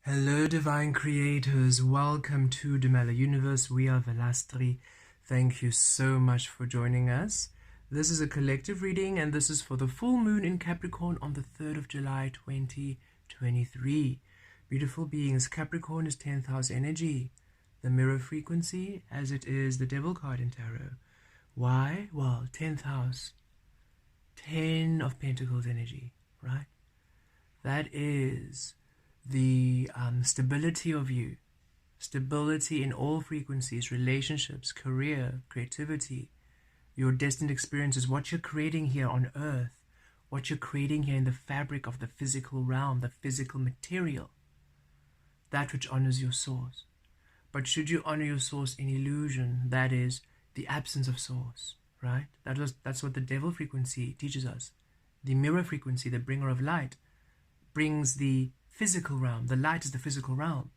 Hello, divine creators. Welcome to the Mela Universe. We are Velastri. Thank you so much for joining us. This is a collective reading, and this is for the full moon in Capricorn on the 3rd of July, 2023. Beautiful beings, Capricorn is 10th house energy, the mirror frequency, as it is the devil card in tarot. Why? Well, 10th house, 10 of Pentacles energy, right? That is the stability of you, stability in all frequencies, relationships, career, creativity, your destined experiences, what you're creating here on earth, what you're creating here in the fabric of the physical realm, the physical material, that which honors your source. But should you honor your source in illusion, that is the absence of source, right? That's what the devil frequency teaches us. The mirror frequency, the bringer of light, brings the physical realm. The light is the physical realm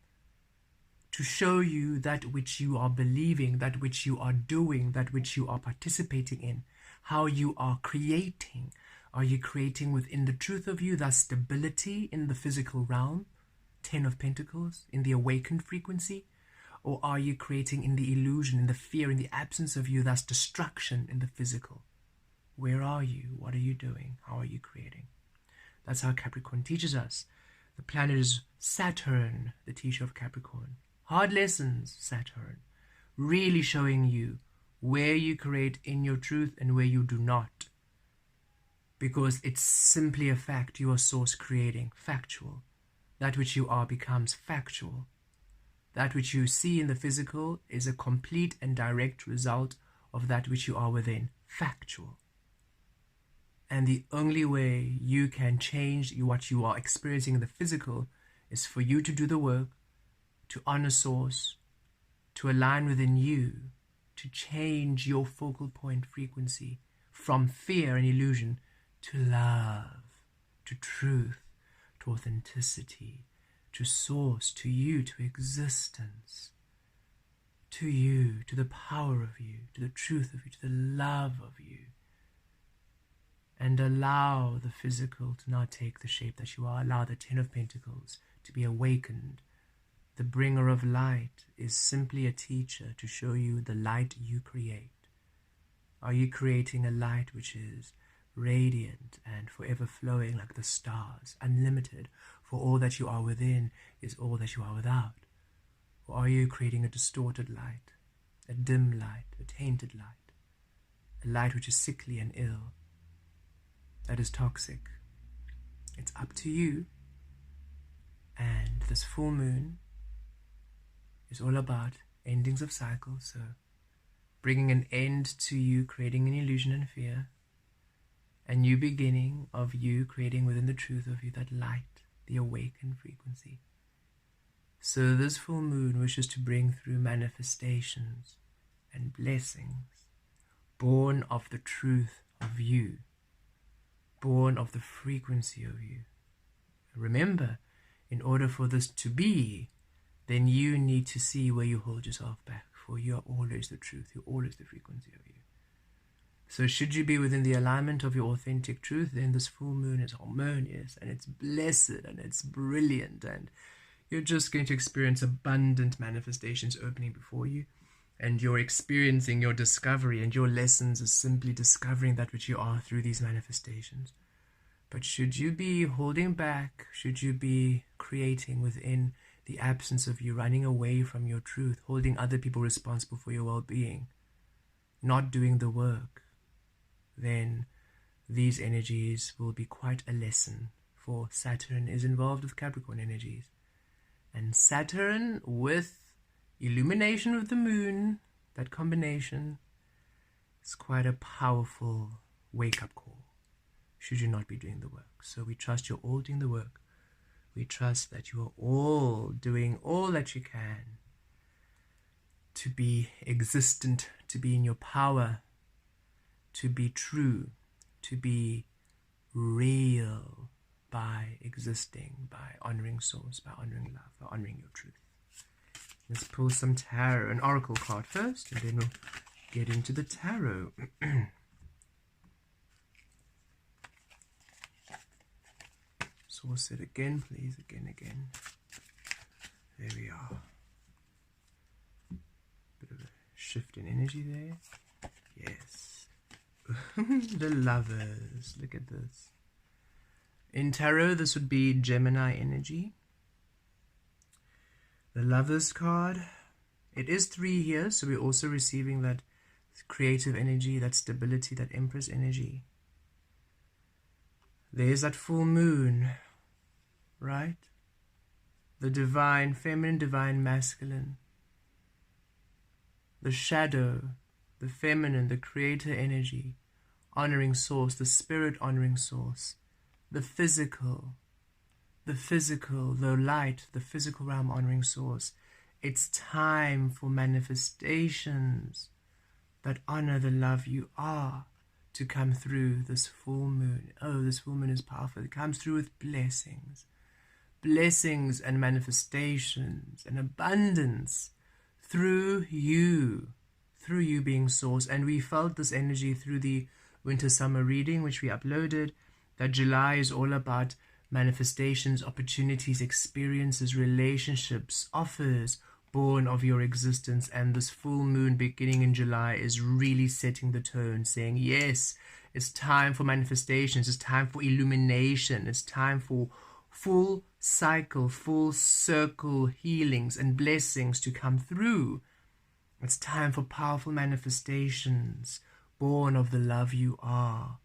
to show you that which you are believing, that which you are doing, that which you are participating in, how you are creating. Are you creating within the truth of you, thus stability in the physical realm, 10 of Pentacles, in the awakened frequency? Or are you creating in the illusion, in the fear, in the absence of you, thus destruction in the physical? Where are you? What are you doing? How are you creating? That's how Capricorn teaches us. The planet is Saturn, the teacher of Capricorn. Hard lessons, Saturn. Really showing you where you create in your truth and where you do not. Because it's simply a fact. You are source creating, factual. That which you are becomes factual. That which you see in the physical is a complete and direct result of that which you are within, factual. And the only way you can change what you are experiencing in the physical is for you to do the work, to honor source, to align within you, to change your focal point frequency from fear and illusion to love, to truth, to authenticity, to source, to you, to existence, to you, to the power of you, to the truth of you, to the love of you. And allow the physical to not take the shape that you are. Allow the 10 of Pentacles to be awakened. The bringer of light is simply a teacher to show you the light you create. Are you creating a light which is radiant and forever flowing like the stars, unlimited, for all that you are within is all that you are without? Or are you creating a distorted light, a dim light, a tainted light, a light which is sickly and ill? That is toxic. It's up to you. And this full moon is all about endings of cycles. So bringing an end to you creating an illusion and fear. A new beginning of you creating within the truth of you that light, the awakened frequency. So this full moon wishes to bring through manifestations and blessings born of the truth of you. Born of the frequency of you. Remember, in order for this to be, then you need to see where you hold yourself back, for you are always the truth, you're always the frequency of you. So should you be within the alignment of your authentic truth, then this full moon is harmonious, and it's blessed, and it's brilliant, and you're just going to experience abundant manifestations opening before you. And you're experiencing your discovery, and your lessons is simply discovering that which you are through these manifestations. But should you be holding back, should you be creating within the absence of you, running away from your truth, holding other people responsible for your well-being, not doing the work, then these energies will be quite a lesson, for Saturn is involved with Capricorn energies. And Saturn with illumination of the moon, that combination is quite a powerful wake-up call, should you not be doing the work. So we trust you're all doing the work. We trust that you are all doing all that you can to be existent, to be in your power, to be true, to be real by existing, by honoring source, by honoring love, by honoring your truth. Let's pull some tarot, an oracle card first, and then we'll get into the tarot. Source it again, please, again. There we are. Bit of a shift in energy there. Yes. The Lovers. Look at this. In tarot, this would be Gemini energy. The Lovers card. It is 3 here, so we're also receiving that creative energy, that stability, that Empress energy. There's that full moon, right? The divine feminine, divine masculine. The shadow, the feminine, the creator energy, honoring source, the spirit honoring source. The physical, the light, the physical realm honoring source. It's time for manifestations that honor the love you are to come through this full moon. Oh, this full moon is powerful. It comes through with blessings. Blessings and manifestations and abundance through you being source. And we felt this energy through the winter-summer reading, which we uploaded, that July is all about manifestations, opportunities, experiences, relationships, offers born of your existence. And this full moon beginning in July is really setting the tone, saying, yes, it's time for manifestations, it's time for illumination, it's time for full cycle, full circle healings and blessings to come through. It's time for powerful manifestations born of the love you are.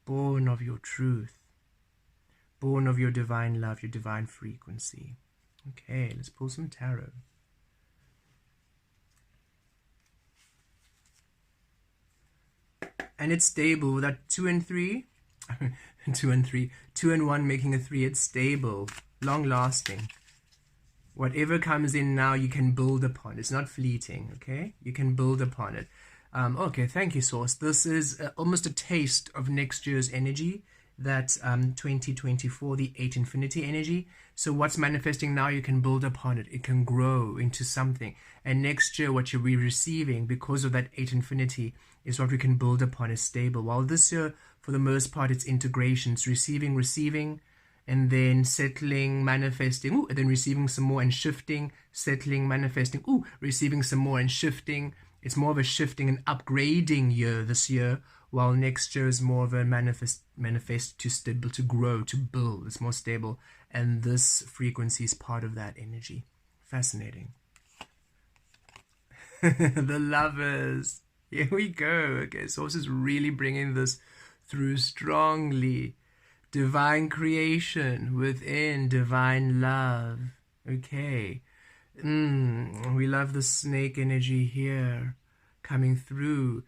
Born of your truth, born of your divine love, your divine frequency. Okay, let's pull some tarot. And it's stable. That 2 and 3, 2 and 3, 2 and 1 making a 3. It's stable, long lasting. Whatever comes in now, you can build upon. It's not fleeting, okay? You can build upon it. Okay, thank you, Source. This is almost a taste of next year's energy, that 2024, the 8 infinity energy. So what's manifesting now, you can build upon it. It can grow into something. And next year, what you'll be receiving because of that 8 infinity is what we can build upon, is stable. While this year, for the most part, it's integration. It's receiving, and then settling, manifesting, and then receiving some more and shifting, settling, manifesting, receiving some more and shifting. It's more of a shifting and upgrading year this year, while next year is more of a manifest to stable, to grow, to build. It's more stable, and this frequency is part of that energy. Fascinating. The Lovers. Here we go. Okay, Source is really bringing this through strongly. Divine creation within divine love. Okay. We love the snake energy here coming through.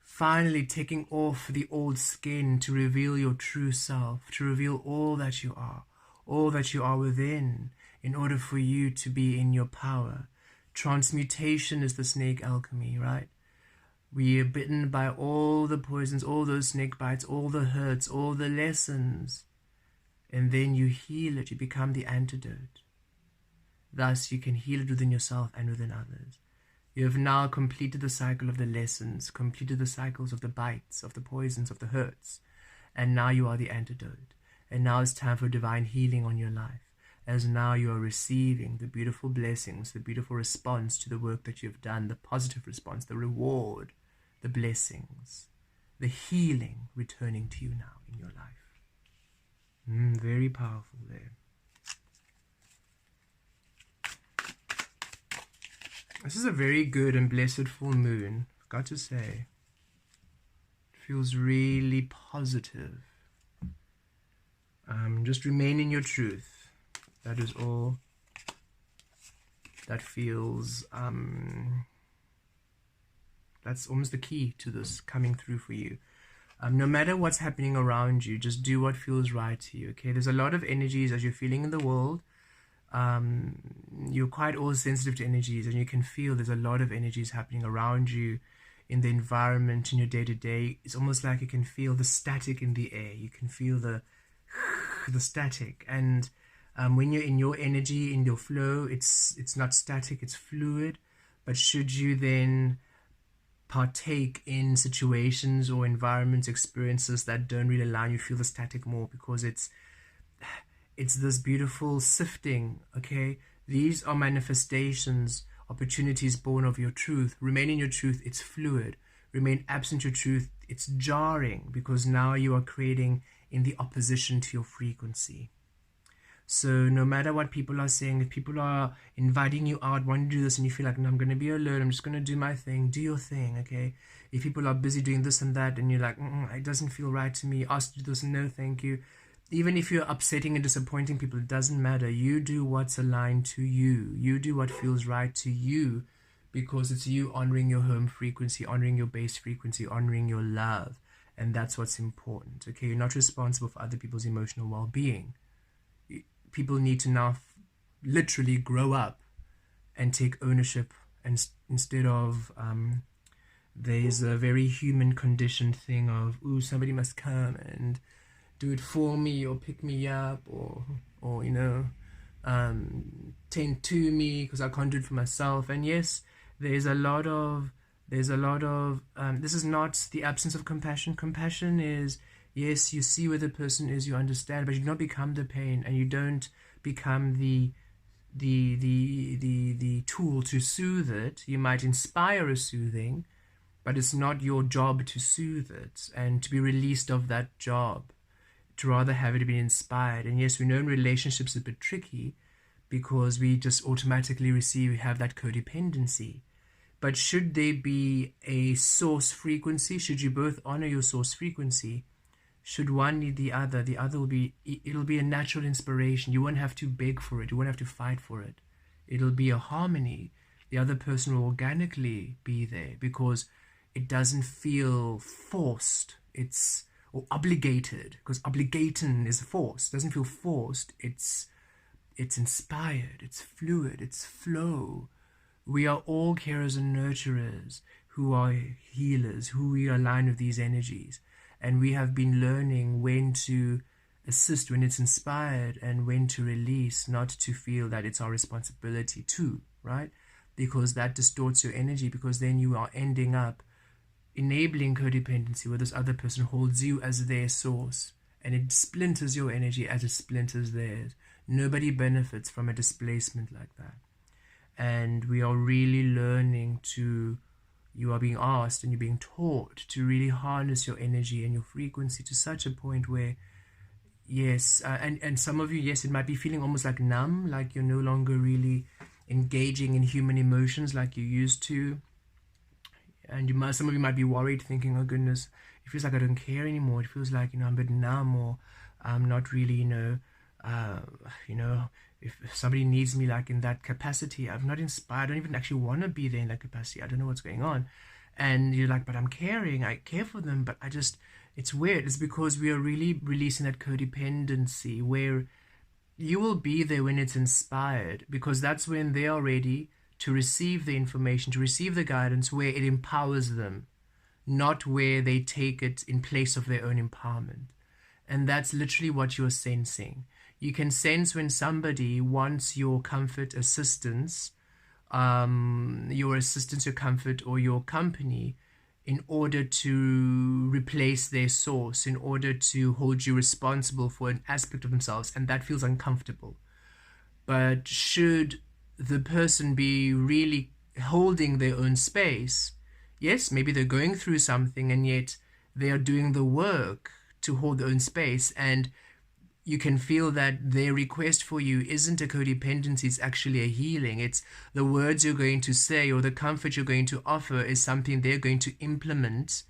Finally taking off the old skin to reveal your true self, to reveal all that you are within, in order for you to be in your power. Transmutation is the snake alchemy, right? We are bitten by all the poisons, all those snake bites, all the hurts, all the lessons. And then you heal it, you become the antidote. Thus, you can heal it within yourself and within others. You have now completed the cycle of the lessons, completed the cycles of the bites, of the poisons, of the hurts. And now you are the antidote. And now it's time for divine healing on your life, as now you are receiving the beautiful blessings, the beautiful response to the work that you have done, the positive response, the reward, the blessings, the healing returning to you now in your life. Very powerful there. This is a very good and blessed full moon, I've got to say. It feels really positive. Just remain in your truth. That is all that feels, that's almost the key to this coming through for you. No matter what's happening around you, just do what feels right to you, okay? There's a lot of energies as you're feeling in the world. You're quite all sensitive to energies, and you can feel there's a lot of energies happening around you in the environment, in your day-to-day. It's almost like you can feel the static in the air. You can feel the static. And when you're in your energy, in your flow, it's not static, it's fluid. But should you then partake in situations or environments, experiences that don't really allow you to feel the static more, because it's it's this beautiful sifting, okay? These are manifestations, opportunities born of your truth. Remain in your truth, it's fluid. Remain absent your truth, it's jarring, because now you are creating in the opposition to your frequency. So no matter what people are saying, if people are inviting you out, wanting to do this, and you feel like, no, I'm going to be alone, I'm just going to do my thing, do your thing, okay? If people are busy doing this and that, and you're like, it doesn't feel right to me, ask to do this, no, thank you. Even if you're upsetting and disappointing people, it doesn't matter. You do what's aligned to you. You do what feels right to you, because it's you honoring your home frequency, honoring your base frequency, honoring your love. And that's what's important, okay? You're not responsible for other people's emotional well-being. People need to now literally grow up and take ownership, and instead of there's a very human conditioned thing of, ooh, somebody must come and do it for me, or pick me up, or you know, tend to me because I can't do it for myself. And yes, there's a lot of this is not the absence of compassion. Compassion is, yes, you see where the person is, you understand, but you do not become the pain, and you don't become the tool to soothe it. You might inspire a soothing, but it's not your job to soothe it and to be released of that job, to rather have it be inspired. And yes, we know in relationships it's a bit tricky, because we just automatically have that codependency. But should there be a source frequency, should you both honor your source frequency, should one need the other will be, it'll be a natural inspiration. You won't have to beg for it. You won't have to fight for it. It'll be a harmony. The other person will organically be there, because it doesn't feel forced. Or obligated, because obligating is forced. It doesn't feel forced. It's inspired. It's fluid. It's flow. We are all carers and nurturers who are healers, who we align with these energies. And we have been learning when to assist when it's inspired, and when to release, not to feel that it's our responsibility too, right? Because that distorts your energy, because then you are ending up enabling codependency, where this other person holds you as their source, and it splinters your energy as it splinters theirs. Nobody benefits from a displacement like that. And we are really learning you are being asked and you're being taught to really harness your energy and your frequency to such a point where, yes, and some of you, yes, it might be feeling almost like numb, like you're no longer really engaging in human emotions like you used to. And some of you might be worried, thinking, oh goodness, it feels like I don't care anymore. It feels like, I'm a bit numb, or I'm not really, if somebody needs me like in that capacity, I'm not inspired. I don't even actually want to be there in that capacity. I don't know what's going on. And you're like, but I'm caring. I care for them, but it's weird. It's because we are really releasing that codependency, where you will be there when it's inspired, because that's when they are ready to receive the information, to receive the guidance, where it empowers them, not where they take it in place of their own empowerment. And that's literally what you're sensing. You can sense when somebody wants your comfort, assistance, your comfort, or your company, in order to replace their source, in order to hold you responsible for an aspect of themselves, and that feels uncomfortable. But should the person be really holding their own space, yes, maybe they're going through something, and yet they are doing the work to hold their own space, and you can feel that their request for you isn't a codependency, it's actually a healing. It's the words you're going to say, or the comfort you're going to offer, is something they're going to implement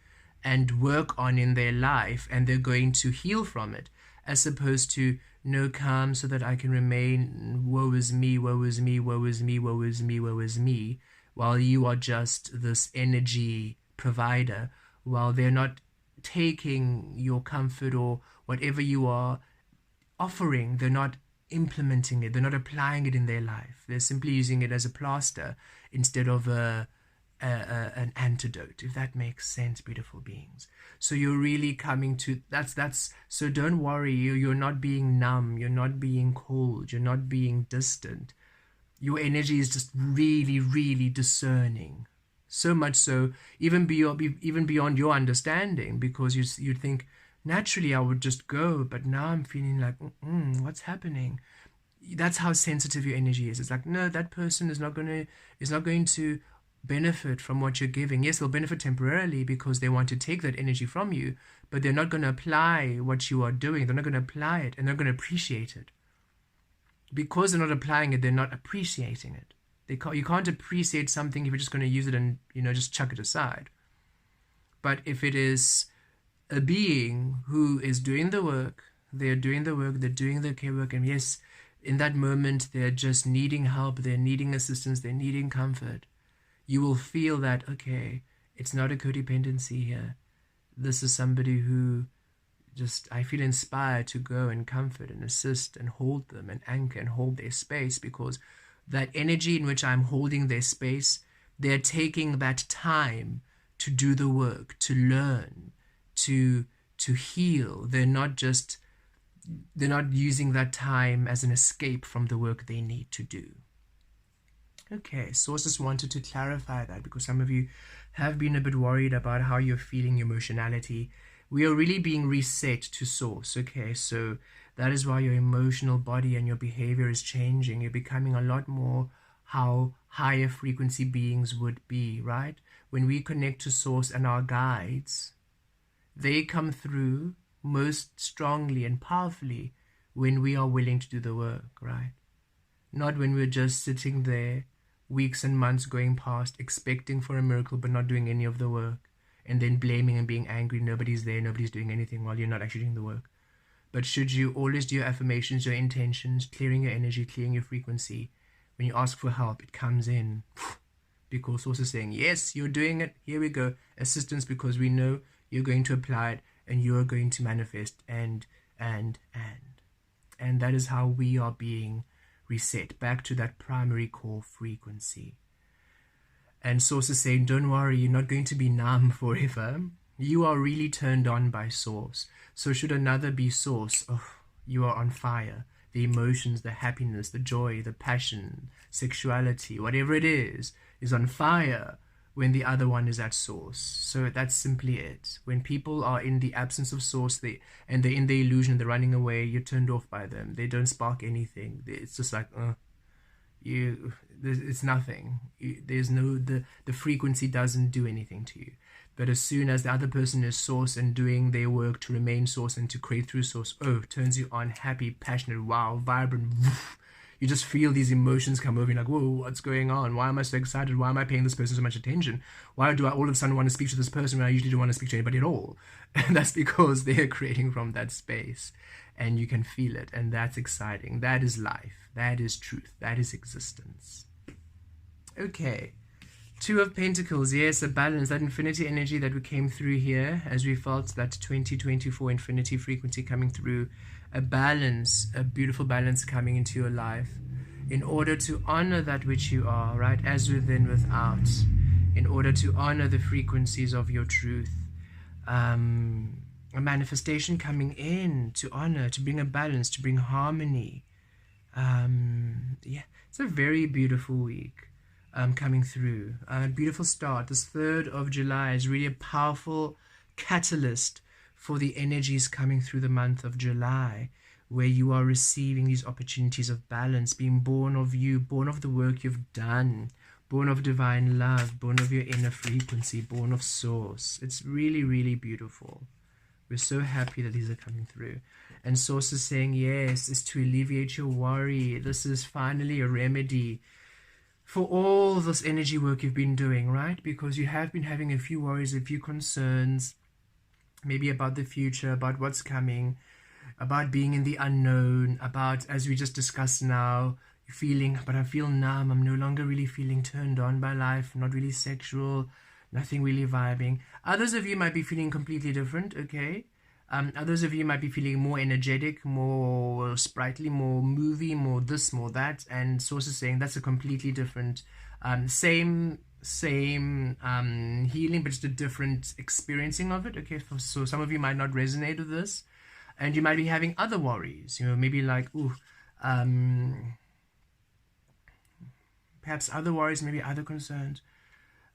and work on in their life, and they're going to heal from it, as opposed to, no, come so that I can remain, woe is me, woe is me, woe is me, woe is me, woe is me, while you are just this energy provider, while they're not taking your comfort or whatever you are offering, they're not implementing it, they're not applying it in their life. They're simply using it as a plaster instead of an antidote, if that makes sense, beautiful beings. So you're really coming to, that's so don't worry, you're not being numb, you're not being cold, you're not being distant. Your energy is just really, really discerning. So much so, even beyond your understanding, because you think, naturally I would just go, but now I'm feeling like, what's happening? That's how sensitive your energy is. It's like, no, that person is not going to benefit from what you're giving. Yes, they'll benefit temporarily because they want to take that energy from you, but they're not going to apply what you are doing. They're not going to apply it, and they're going to appreciate it. Because they're not applying it, they're not appreciating it. You can't appreciate something if you're just going to use it and just chuck it aside. But if it is a being who is doing the work, they're doing the care work, and yes, in that moment they're just needing help, they're needing assistance, they're needing comfort, you will feel that, okay, it's not a codependency here. This is somebody who I feel inspired to go and comfort and assist and hold them and anchor and hold their space, because that energy in which I'm holding their space, they're taking that time to do the work, to learn, to heal. They're not using that time as an escape from the work they need to do. Okay, sources wanted to clarify that because some of you have been a bit worried about how you're feeling, your emotionality. We are really being reset to source, okay? So that is why your emotional body and your behavior is changing. You're becoming a lot more how higher frequency beings would be, right? When we connect to source and our guides, they come through most strongly and powerfully when we are willing to do the work, right? Not when we're just sitting there, weeks and months going past, expecting for a miracle but not doing any of the work, and then blaming and being angry, nobody's there, nobody's doing anything while you're not actually doing the work. But should you always do your affirmations, your intentions, clearing your energy, clearing your frequency, when you ask for help, it comes in. Because source is saying, yes, you're doing it, here we go, assistance, because we know you're going to apply it and you're going to manifest, and that is how we are being reset back to that primary core frequency. And source is saying, don't worry, you're not going to be numb forever. You are really turned on by source. So should another be source, you are on fire. The emotions, the happiness, the joy, the passion, sexuality, whatever it is on fire when the other one is at source. So that's simply it. When people are in the absence of source, they're in the illusion, they're running away, you're turned off by them. They don't spark anything. It's just like, it's nothing. The frequency doesn't do anything to you. But as soon as the other person is source and doing their work to remain source and to create through source, turns you on, happy, passionate, wow, vibrant. You just feel these emotions come over. You're like, whoa, what's going on? Why am I so excited? Why am I paying this person so much attention? Why do I all of a sudden want to speak to this person when I usually don't want to speak to anybody at all? And that's because they're creating from that space. And you can feel it. And that's exciting. That is life. That is truth. That is existence. Okay. Two of Pentacles. Yes, a balance. That infinity energy that we came through here as we felt that 2024 infinity frequency coming through. A balance, a beautiful balance coming into your life in order to honor that which you are, right? As within, without. In order to honor the frequencies of your truth. A manifestation coming in to honor, to bring a balance, to bring harmony. Yeah, it's a very beautiful week coming through. A beautiful start. This 3rd of July is really a powerful catalyst for the energies coming through the month of July, where you are receiving these opportunities of balance, being born of you, born of the work you've done, born of divine love, born of your inner frequency, born of source. It's really, really beautiful. We're so happy that these are coming through. And source is saying, yes, is to alleviate your worry. This is finally a remedy for all this energy work you've been doing, right? Because you have been having a few worries, a few concerns, maybe about the future, about what's coming, about being in the unknown, about, as we just discussed now, feeling, but I feel numb, I'm no longer really feeling turned on by life, not really sexual, nothing really vibing. Others of you might be feeling completely different, okay? Others of you might be feeling more energetic, more sprightly, more movie, more this, more that, and source is saying that's a completely different, same healing, but just a different experiencing of it, okay? So some of you might not resonate with this, and you might be having other worries, maybe like, perhaps other worries, maybe other concerns.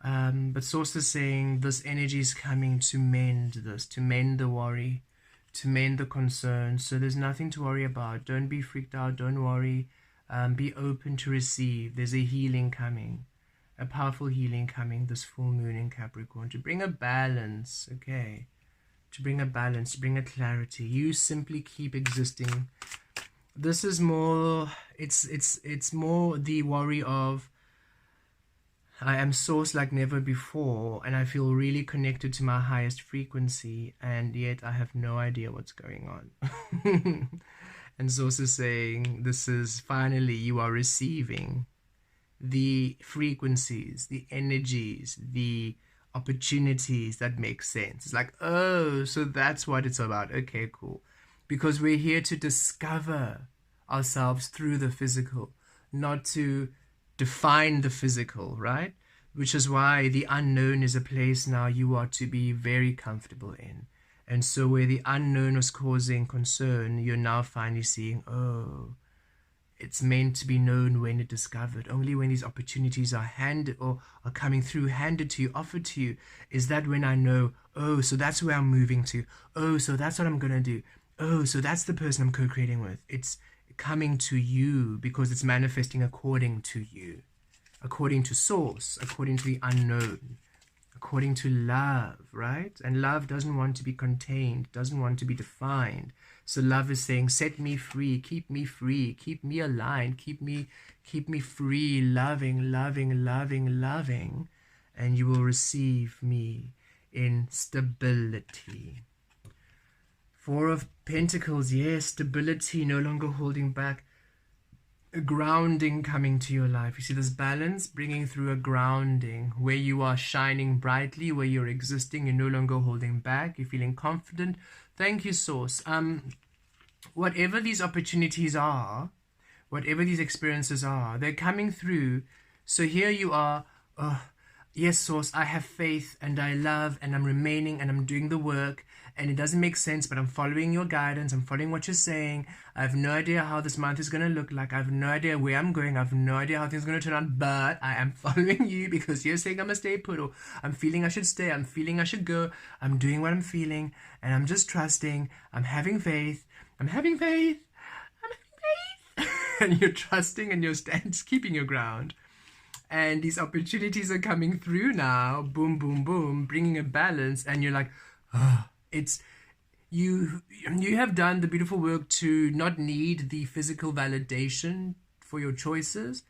But source is saying this energy is coming to mend this, to mend the worry, to mend the concerns. So there's nothing to worry about. Don't be freaked out. Don't worry. Be open to receive. There's a healing coming, a powerful healing coming this full moon in Capricorn to bring a balance, okay? To bring a balance, to bring a clarity. You simply keep existing. This is more, it's more the worry of, I am source like never before, and I feel really connected to my highest frequency, and yet I have no idea what's going on. And source is saying, this is finally you are receiving the frequencies, the energies, the opportunities that make sense. It's like, oh, so that's what it's about. Okay, cool. Because we're here to discover ourselves through the physical, not to define the physical, right? Which is why the unknown is a place now you are to be very comfortable in. And so where the unknown was causing concern, you're now finally seeing, oh, it's meant to be known when it's discovered. Only when these opportunities are handed or are coming through, handed to you, offered to you, is that when I know, oh, so that's where I'm moving to. Oh, so that's what I'm going to do. Oh, so that's the person I'm co-creating with. It's coming to you because it's manifesting according to you, according to source, according to the unknown, according to love, right? And love doesn't want to be contained, doesn't want to be defined. So love is saying, set me free, keep me aligned, keep me free, loving, loving, loving, loving, and you will receive me in stability. Four of Pentacles, yes, stability, no longer holding back, a grounding coming to your life. You see this balance bringing through a grounding where you are shining brightly, where you're existing, you're no longer holding back, you're feeling confident. Thank you, Source. Whatever these opportunities are, whatever these experiences are, they're coming through. So here you are. Yes, Source, I have faith and I love and I'm remaining and I'm doing the work and it doesn't make sense, but I'm following your guidance. I'm following what you're saying. I have no idea how this month is going to look like. I have no idea where I'm going. I have no idea how things are going to turn out, but I am following you because you're saying I'm going to stay put, or I'm feeling I should stay. I'm feeling I should go. I'm doing what I'm feeling and I'm just trusting. I'm having faith. I'm having faith. I'm having faith. And you're trusting and you're keeping your ground. And these opportunities are coming through now, boom, boom, boom, bringing a balance. And you're like, oh, it's you have done the beautiful work to not need the physical validation for your choices.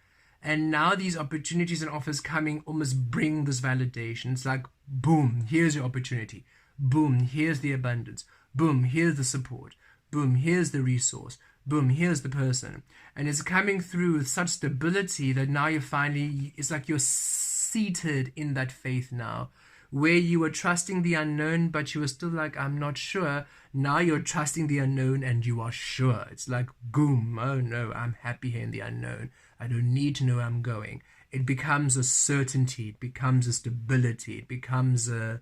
And now these opportunities and offers coming almost bring this validation. It's like, boom, here's your opportunity. Boom, here's the abundance. Boom, here's the support. Boom, here's the resource. Boom, here's the person. And it's coming through with such stability that now you're finally, it's like you're seated in that faith now, where you were trusting the unknown, but you were still like, I'm not sure. Now you're trusting the unknown and you are sure. It's like, boom, oh no, I'm happy here in the unknown. I don't need to know where I'm going. It becomes a certainty. It becomes a stability. It becomes a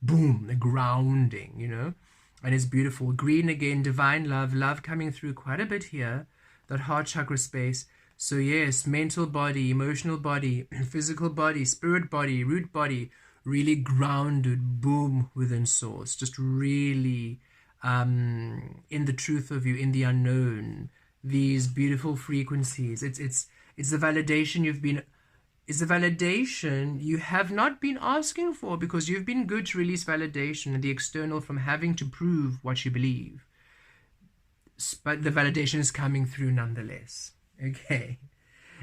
boom, a grounding, you know? And it's beautiful. Green again, divine love, love coming through quite a bit here, that heart chakra space. So yes, mental body, emotional body, physical body, spirit body, root body, really grounded, boom, within source, just really in the truth of you, in the unknown, these beautiful frequencies. It's the validation you've been, it's the validation you have not been asking for, because you've been good to release validation and the external from having to prove what you believe. But the validation is coming through nonetheless. Okay.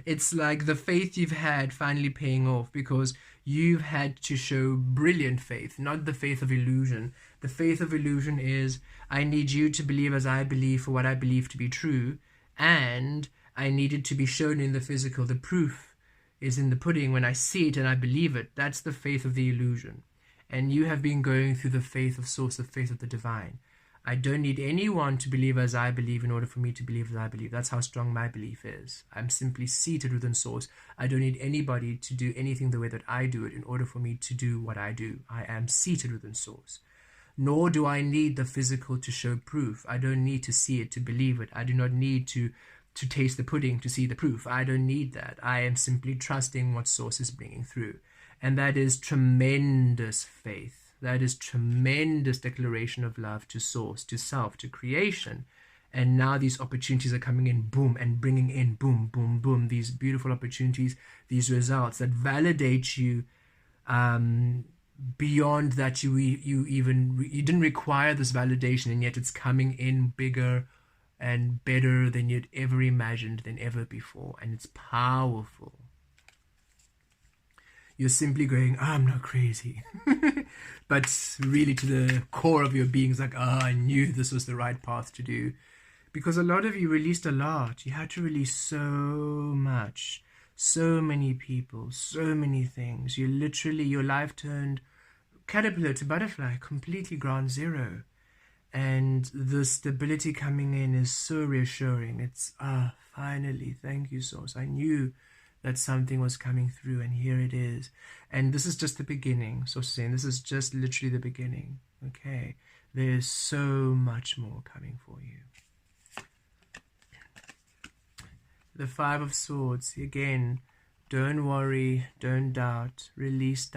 It's like the faith you've had finally paying off, because you've had to show brilliant faith, not the faith of illusion. The faith of illusion is, I need you to believe as I believe for what I believe to be true, and I need it to be shown in the physical. The proof is in the pudding when I see it and I believe it. That's the faith of the illusion. And you have been going through the faith of source, the faith of the divine. I don't need anyone to believe as I believe in order for me to believe as I believe. That's how strong my belief is. I'm simply seated within source. I don't need anybody to do anything the way that I do it in order for me to do what I do. I am seated within source. Nor do I need the physical to show proof. I don't need to see it to believe it. I do not need to taste the pudding to see the proof. I don't need that. I am simply trusting what source is bringing through. And that is tremendous faith. That is tremendous declaration of love to source, to self, to creation. And now these opportunities are coming in, boom, and bringing in, boom, boom, boom, these beautiful opportunities, these results that validate you beyond that you didn't require this validation, and yet it's coming in bigger and better than you'd ever imagined, than ever before. And it's powerful. You're simply going, oh, I'm not crazy. But really to the core of your being is like, oh, I knew this was the right path to do. Because a lot of you released a lot. You had to release so much. So many people, so many things. You literally, your life turned caterpillar to butterfly, completely ground zero. And the stability coming in is so reassuring. It's, finally, thank you, Source. I knew that something was coming through, and here it is. And this is just the beginning. So saying this is just literally the beginning. Okay, there's so much more coming for you. The Five of Swords, again, don't worry, don't doubt, release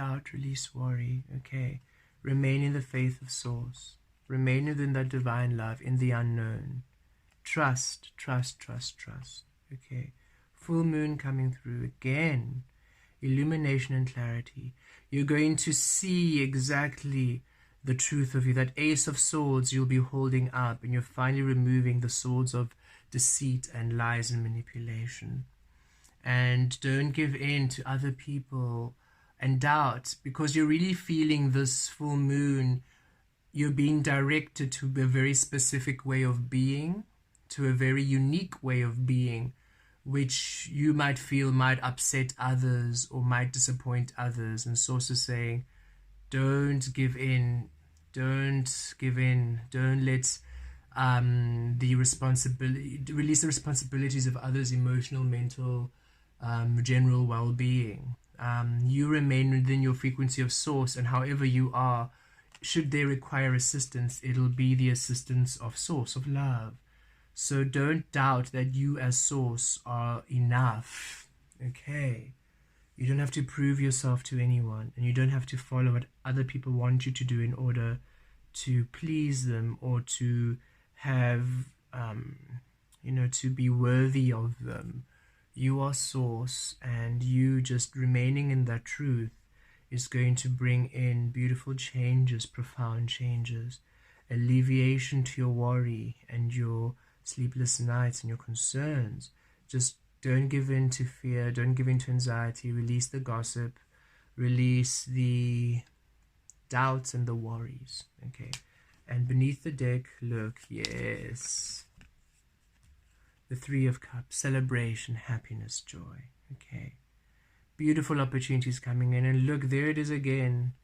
worry. Okay, remain in the faith of Source, remain within that divine love, in the unknown. Trust. Okay, full moon coming through again, illumination and clarity. You're going to see exactly the truth of you. That Ace of Swords you'll be holding up, and you're finally removing the swords of deceit and lies and manipulation. And don't give in to other people and doubt, because you're really feeling this full moon. You're being directed to a very specific way of being, to a very unique way of being, which you might feel might upset others or might disappoint others. And Source is saying, don't give in, don't let release the responsibilities of others' emotional, mental, general well-being. You remain within your frequency of Source, and however you are, should they require assistance, it'll be the assistance of Source, of love. So don't doubt that you as Source are enough. Okay, you don't have to prove yourself to anyone, and you don't have to follow what other people want you to do in order to please them, or to have to be worthy of them. You are Source, and you just remaining in that truth is going to bring in beautiful changes, profound changes, alleviation to your worry and your sleepless nights and your concerns. Just don't give in to fear, don't give in to anxiety. Release the gossip, release the doubts and the worries. Okay, and beneath the deck, look, yes, the Three of Cups, celebration, happiness, joy. Okay, beautiful opportunities coming in. And look, there it is again,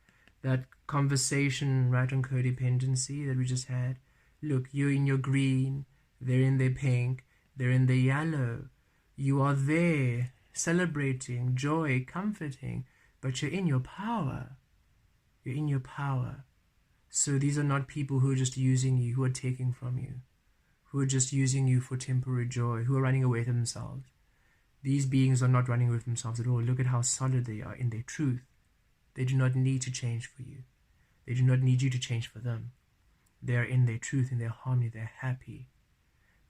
that conversation right on codependency that we just had. Look, you're in your green, they're in their pink, they're in the yellow. You are there, celebrating, joy, comforting, but you're in your power. You're in your power. So these are not people who are just using you, who are taking from you, who are just using you for temporary joy, who are running away with themselves. These beings are not running with themselves at all. Look at how solid they are in their truth. They do not need to change for you. They do not need you to change for them. They are in their truth, in their harmony, they're happy.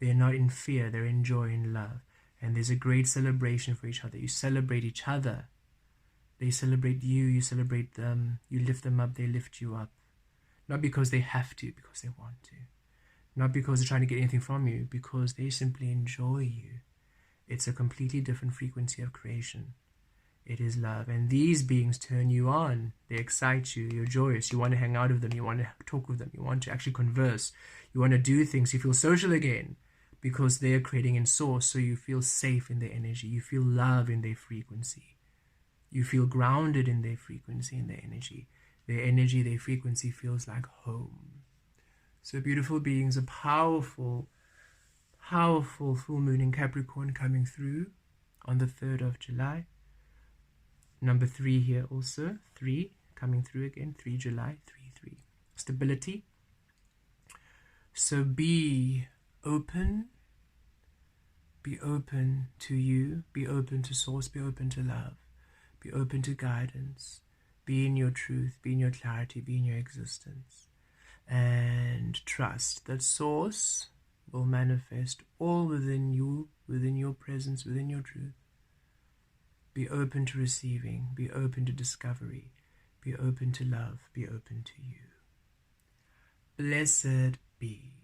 They are not in fear, they're in joy and love. And there's a great celebration for each other. You celebrate each other. They celebrate you, you celebrate them. You lift them up, they lift you up. Not because they have to, because they want to. Not because they're trying to get anything from you, because they simply enjoy you. It's a completely different frequency of creation. It is love. And these beings turn you on. They excite you. You're joyous. You want to hang out with them. You want to talk with them. You want to actually converse. You want to do things. You feel social again because they are creating in Source. So you feel safe in their energy. You feel love in their frequency. You feel grounded in their frequency, in their energy. Their energy, their frequency feels like home. So beautiful beings, a powerful full moon in Capricorn coming through on the 3rd of July. Number 3 here also, 3 coming through again, 3 July, 3. Stability. So be open to you, be open to Source, be open to love, be open to guidance, Be in your truth, be in your clarity, be in your existence. And trust that Source will manifest all within you, within your presence, within your truth. Be open to receiving, be open to discovery, be open to love, be open to you. Blessed be.